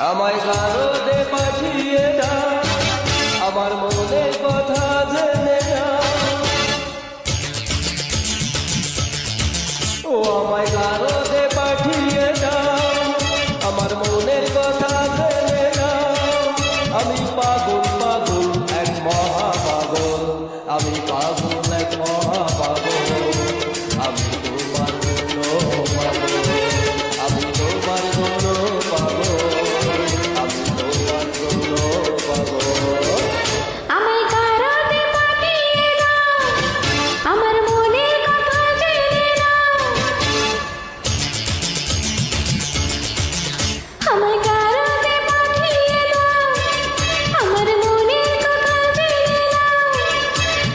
আমায় কারোতে পাঠিয়ে দাও, আমার মনের কথা জেনে নাও। ও আমায় কারোতে পাঠিয়ে দাও, আমার মনের কথা জেনে নাও। আমি পাগল পাগল এক মহা পাগল, আমি পাগল এক মহা পাগল। আমি তোমার জন্য পাগল, আমি তোমার জন্য পাগল, আমি তোমার জন্য পাগল। আমায় কারোতে পাঠিয়ে দাও, আমার মনের কথা জেনে নাও। আমায় কারোতে পাঠিয়ে দাও, আমার মনের কথা জেনে নাও।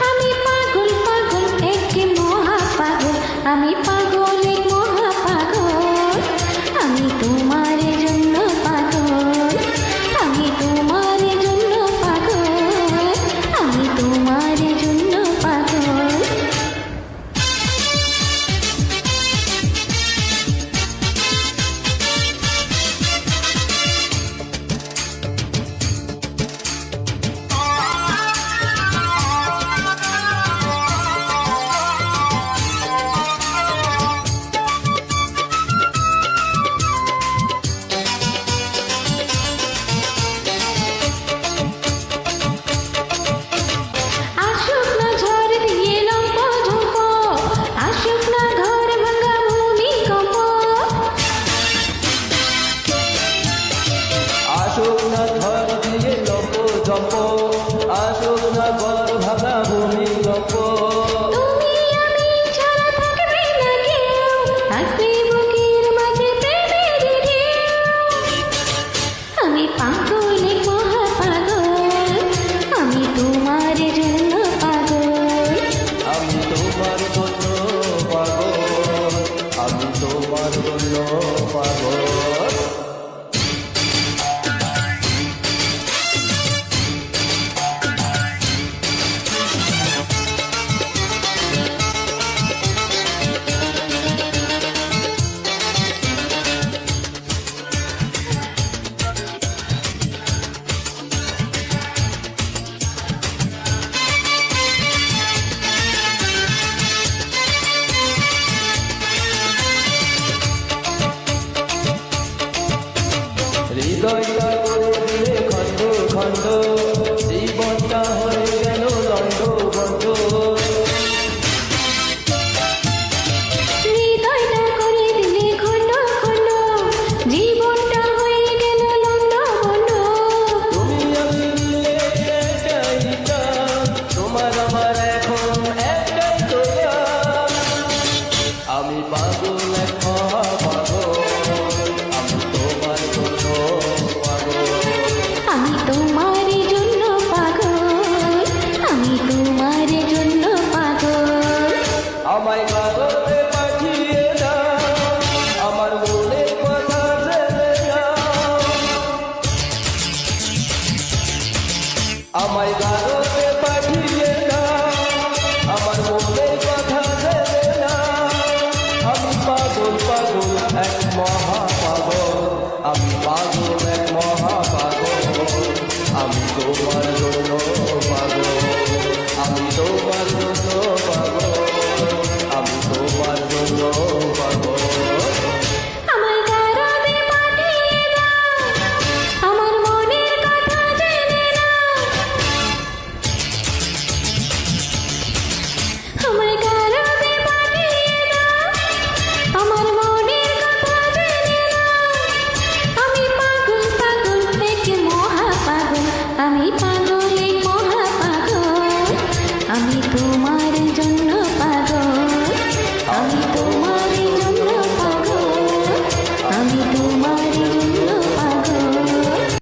আমি পাগল পাগল এক মহা পাগল, আমি পাগল এক মহা পাগল। আমি তোমার জন্য পাগল, আমি তোমার জন্য পাগল, আমি তোমার জন্য পাগল। আসুক না ঝড় দিয়ে লম্ব ঝম্প, আসুক না ঘর ভাঙা ভূমিকম্প। আসুক না ঝড় দিয়ে লম্ব জম্প, আসুক না ঘর ভাঙা ভূমিকম্প। তুমি আমি ছাড়া থাকবে না কেউ, থাকবে বুকের মাঝে প্রেমের ঢেউ। আমি পাগল এক মহা পাগল, আমি তোমার জন্য পাগল। আমি তোমার জন্য পাগল, আমি তোমার জন্য পাগল। হৃদয়টা